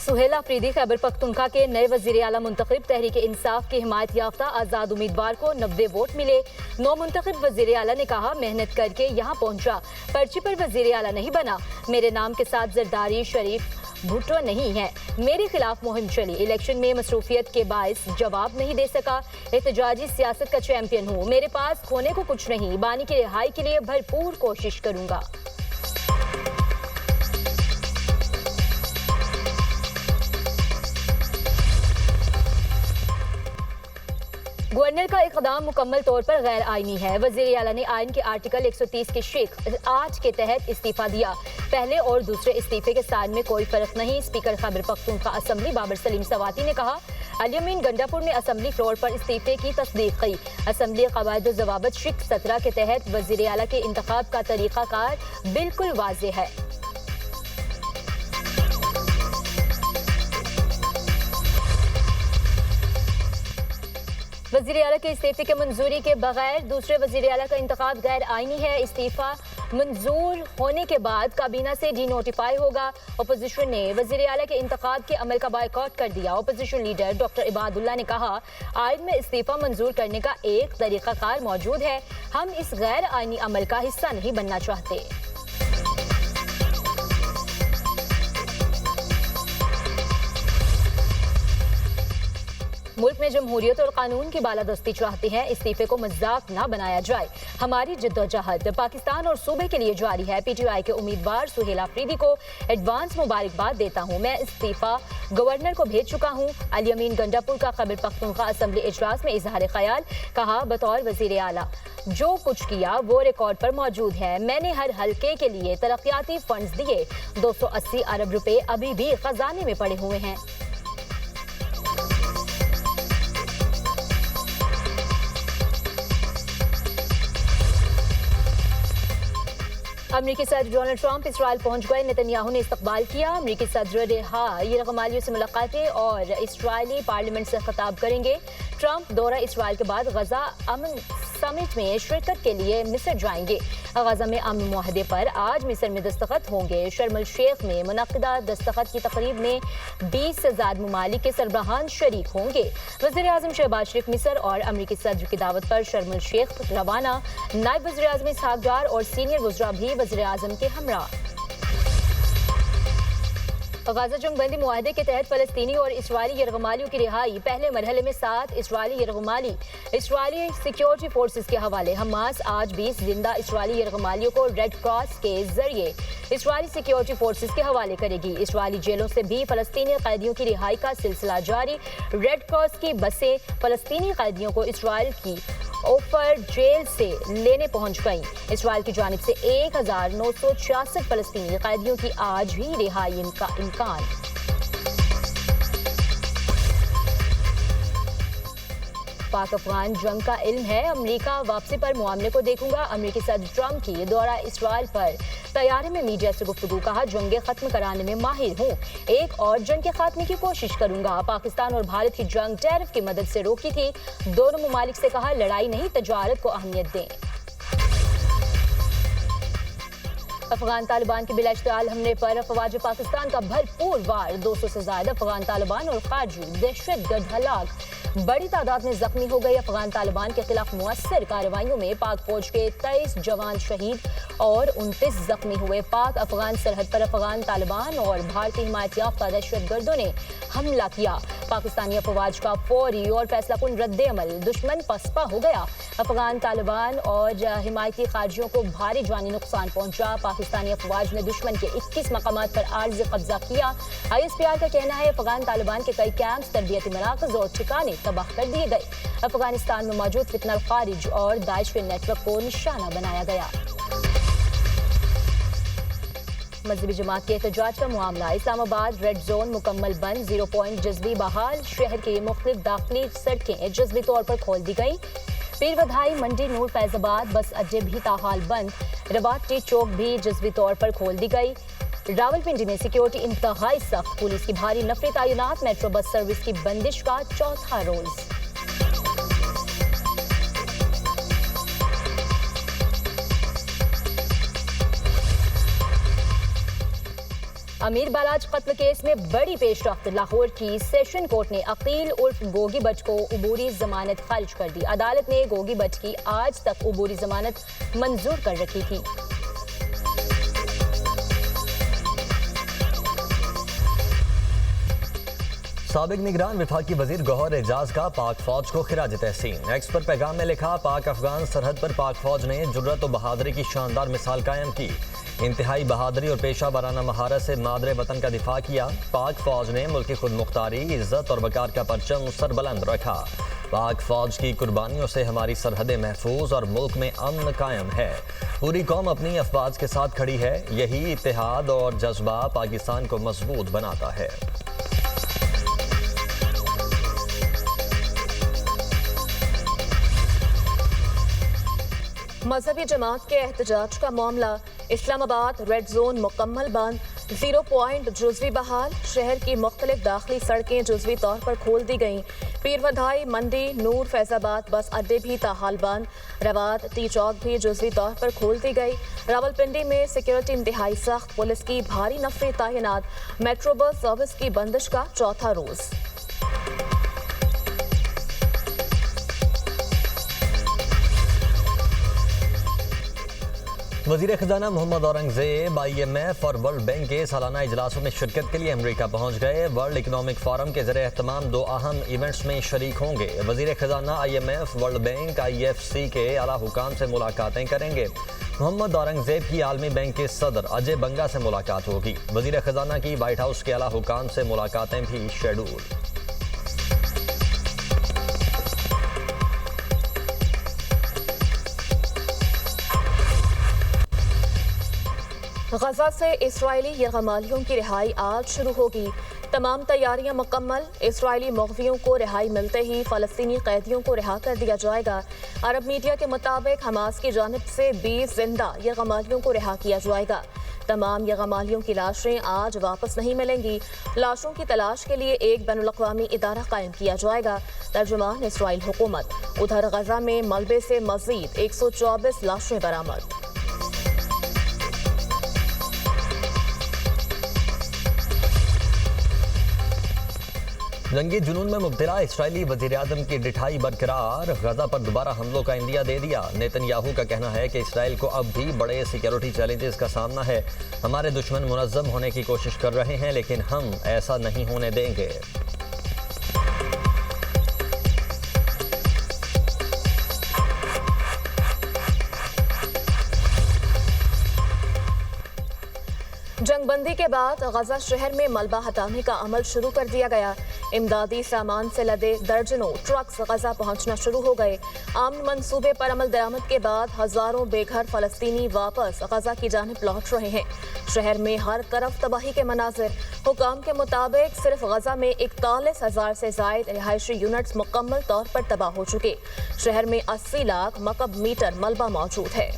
सुहेल अफरीदी खैबर पख्तूनख्वा के नए वजीर आला मुंतखब। तहरीक इंसाफ की हिमायत याफ्ता आज़ाद उम्मीदवार को 90 वोट मिले। नौ मुंतखब वजीर आला ने कहा, मेहनत करके यहाँ पहुंचा, पर्ची पर वजीर आला नहीं बना। मेरे नाम के साथ जरदारी शरीफ भुट्टो नहीं है। मेरे खिलाफ मुहिम चली, इलेक्शन में मसरूफियत के बायस जवाब नहीं दे सका। एहतजाजी सियासत का चैंपियन हूँ, मेरे पास खोने को कुछ नहीं। बानी की रिहाई के लिए भरपूर कोशिश करूंगा। गवर्नर का इक़दाम मुकम्मल तौर पर गैर आईनी है। वज़ीर आला ने आइन के आर्टिकल 130 के शेख 8 के तहत इस्तीफा दिया। पहले और दूसरे इस्तीफे के साइन में कोई फर्क नहीं। स्पीकर खैबर पख्तूनख्वा असम्बली बाबर सलीम सवाती ने कहा, अल-यमीन गंडापुर ने असम्बली फ्लोर पर इस्तीफे की तस्दीक की। असम्बली क़वायद व ज़वाबित शिक 17 के तहत वज़ीर आला के इंतखाब का तरीक़ाकार बिल्कुल वाज़ेह है। वज़ीर आला के इस्तीफे के मंजूरी के बगैर दूसरे वज़ीर आला का इंतखाब गैर आईनी है। इस्तीफा मंजूर होने के बाद काबीना से डी नोटिफाई होगा। अपोजिशन ने वज़ीर आला के इंतखाब के अमल का बायकॉट कर दिया। अपोजिशन लीडर डॉक्टर इबादुल्ला ने कहा, आइन में इस्तीफा मंजूर करने का एक तरीक़ाकार मौजूद है। हम इस गैर आईनी अमल का हिस्सा नहीं बनना चाहते। मुल्क में जमहूरियत और कानून की बालादस्ती चाहते हैं, इस्तीफे को मजाक ना बनाया जाए। हमारी जद्दोजहद पाकिस्तान और सूबे के लिए जारी है। PTI के उम्मीदवार सुहेल अफरीदी को एडवांस मुबारकबाद देता हूँ। मैं इस्तीफा गवर्नर को भेज चुका हूँ। अल-यमीन गंडापुर का खैबर पख्तूनख्वा असम्बली इजलास में इजहार ख्याल, कहा, बतौर वजीर आला जो कुछ किया वो रिकॉर्ड पर मौजूद है। मैंने हर हल्के के लिए तरक्याती फंड्स दिए। 280 अरब रुपए अभी भी खजाने में पड़े हुए हैं। अमरीकी सदर डोनाल्ड ट्रंप इसराइल पहुंच गए। नेतन्याहू ने इस्तकबाल किया। अमरीकी सदर यरगमालियों से मुलाकातें और इसराइली पार्लियामेंट से खिताब करेंगे। ट्रंप दौरा इसराइल के बाद गजा अमन समिट में शिरकत के लिए मिस्र जाएंगे। गजा में अमन मुआहदे पर आज मिस्र में दस्तखत होंगे। शर्म अल शेख में मुनक्किदा दस्तखत की तकरीब में 20 से ज़ायद ममालिक के सरबराहान शरीक होंगे। वज़ीर आज़म शहबाज शरीफ मिस्र और अमरीकी सदर की दावत पर शर्म अल शेख रवाना। नायब वज़ीर आज़म इसहाक डार और सीनियर वज़रा भी वज़ीर आज़म के हमरा। गाजा जंग बंदी मुआहदे के तहत फलस्तीनी और इसराइली यरगमालियों की रिहाई। पहले मरहले में 7 इसराइली यरगमाली इसराइली सिक्योरिटी फोर्सेस के हवाले। हमास आज 20 जिंदा इसराइली यरगमालियों को रेड क्रॉस के जरिए इसराइली सिक्योरिटी फोर्सेस के हवाले करेगी। इसराइली जेलों से भी फलस्तीनी कैदियों की रिहाई का सिलसिला जारी। रेड क्रॉस की बसें फलस्तीनी कैदियों को इसराइल की ओफर जेल से लेने पहुंच गईं। इसराइल की जानिब से 1966 फलस्तीनी कैदियों की आज भी रिहाई का इम्कान। पाक अफगान जंग का इल्म है, अमरीका वापसी पर मामले को देखूंगा। अमरीकी सदर ट्रंप की दौरा इसराइल पर तैयारी में मीडिया से गुफ्तगू, कहा, जंगे खत्म कराने में माहिर हूँ, एक और जंग के खात्मे की कोशिश करूंगा। पाकिस्तान और भारत की जंग टैरिफ की मदद से रोकी थी। दोनों ममालिक से कहा, लड़ाई नहीं तजारत को अहमियत दें। अफगान तालिबान के बिलाश्तियाल हमले पर अफवाज पाकिस्तान का भरपूर वार। 200 से ज्यादा अफगान तालिबान और खारजी दहशतगर्द हलाक, बड़ी तादाद में जख्मी हो गए। अफगान तालिबान के खिलाफ मुअस्सर कार्रवाइयों में पाक फौज के 23 जवान शहीद और 29 जख्मी हुए। पाक अफगान सरहद पर अफगान तालिबान और भारतीय हिमायत याफ्ता दहशतगर्दों ने हमला किया। पाकिस्तानी अफवाज का फौरी और फैसलाकुन रद्द अमल दुश्मन पसपा हो गया। अफगान तालिबान और हिमायती खारजियों को भारी जानी नुकसान पहुंचा। पाकिस्तानी अफवाज ने दुश्मन के 21 मकामात पर आर्जी कब्जा किया। ISPR का कहना है, अफगान तालिबान के कई कैंप्स, तरबियती मराकज़ और ठिकाने तबाह कर दिए गए। अफगानिस्तान में मौजूद फितना खारिज और दाइश के नेटवर्क को निशाना बनाया गया। मजहबी जमात के एहतजाज का मामला। इस्लामाबाद रेड जोन मुकम्मल बंद। 0 पॉइंट जज्बी बहाल। शहर की मुख्तलिफ दाखिली सड़कें जज्बी तौर पर खोल दी गई। पीर बधाई, मंडी, नूर, फैजाबाद बस अड्डे भी ताहाल बंद। रवाटी चौक भी जज्बी तौर पर खोल दी गई। रावलपिंडी में सिक्योरिटी इंतहाई सख्त, पुलिस की भारी नफरी तैनात। मेट्रो बस सर्विस की बंदिश का चौथा रोज। امیر بالاج قتل کیس میں بڑی پیش رفت، لاہور کی سیشن کورٹ نے عقیل عرف گوگی بٹ کو عبوری ضمانت خارج کر دی۔ عدالت نے گوگی بٹ کی آج تک عبوری ضمانت منظور کر رکھی تھی۔ سابق نگران وفاقی وزیر گوہر اعجاز کا پاک فوج کو خراج تحسین۔ ایکس پر پیغام میں لکھا، پاک افغان سرحد پر پاک فوج نے جرأت و بہادری کی شاندار مثال قائم کی، انتہائی بہادری اور پیشہ ورانہ مہارت سے مادر وطن کا دفاع کیا۔ پاک فوج نے ملک کی خود مختاری، عزت اور وقار کا پرچم سربلند رکھا۔ پاک فوج کی قربانیوں سے ہماری سرحدیں محفوظ اور ملک میں امن قائم ہے۔ پوری قوم اپنی افواج کے ساتھ کھڑی ہے، یہی اتحاد اور جذبہ پاکستان کو مضبوط بناتا ہے۔ مذہبی جماعت کے احتجاج کا معاملہ، اسلام آباد ریڈ زون مکمل بند، 0 پوائنٹ جزوی بحال، شہر کی مختلف داخلی سڑکیں جزوی طور پر کھول دی گئیں، پیر ودھائی، منڈی، نور، فیض آباد بس اڈے بھی تاحال بند، رواد ٹی چوک بھی جزوی طور پر کھول دی گئی۔ راولپنڈی میں سیکورٹی انتہائی سخت، پولیس کی بھاری نفری تعینات، میٹرو بس سروس کی بندش کا چوتھا روز۔ وزیر خزانہ محمد اورنگزیب IMF اور ورلڈ بینک کے سالانہ اجلاسوں میں شرکت کے لیے امریکہ پہنچ گئے۔ ورلڈ اکنامک فورم کے زیر اہتمام 2 اہم ایونٹس میں شریک ہوں گے۔ وزیر خزانہ IMF، ورلڈ بینک، IFC کے اعلیٰ حکام سے ملاقاتیں کریں گے۔ محمد اورنگزیب کی عالمی بینک کے صدر اجے بنگا سے ملاقات ہوگی۔ وزیر خزانہ کی وائٹ ہاؤس کے اعلیٰ حکام سے ملاقاتیں بھی شیڈول۔ غزہ سے اسرائیلی یرغمالیوں کی رہائی آج شروع ہوگی، تمام تیاریاں مکمل۔ اسرائیلی مغویوں کو رہائی ملتے ہی فلسطینی قیدیوں کو رہا کر دیا جائے گا۔ عرب میڈیا کے مطابق حماس کی جانب سے 20 زندہ یرغمالیوں کو رہا کیا جائے گا۔ تمام یرغمالیوں کی لاشیں آج واپس نہیں ملیں گی۔ لاشوں کی تلاش کے لیے ایک بین الاقوامی ادارہ قائم کیا جائے گا۔ ترجمان اسرائیل حکومت۔ ادھر غزہ میں ملبے سے مزید 124 لاشیں برآمد۔ جنگی جنون میں مبتلا اسرائیلی وزیراعظم کی ڈٹھائی برقرار، غزہ پر دوبارہ حملوں کا عندیہ دے دیا۔ نیتن یاہو کا کہنا ہے کہ اسرائیل کو اب بھی بڑے سیکیورٹی چیلنجز کا سامنا ہے۔ ہمارے دشمن منظم ہونے کی کوشش کر رہے ہیں لیکن ہم ایسا نہیں ہونے دیں گے۔ جنگ بندی کے بعد غزہ شہر میں ملبہ ہٹانے کا عمل شروع کر دیا گیا۔ امدادی سامان سے لدے درجنوں ٹرکس غزہ پہنچنا شروع ہو گئے۔ امن منصوبے پر عمل درآمد کے بعد ہزاروں بے گھر فلسطینی واپس غزہ کی جانب لوٹ رہے ہیں۔ شہر میں ہر طرف تباہی کے مناظر۔ حکام کے مطابق صرف غزہ میں 41,000 سے زائد رہائشی یونٹس مکمل طور پر تباہ ہو چکے۔ شہر میں 80 لاکھ مکعب میٹر ملبہ موجود ہے۔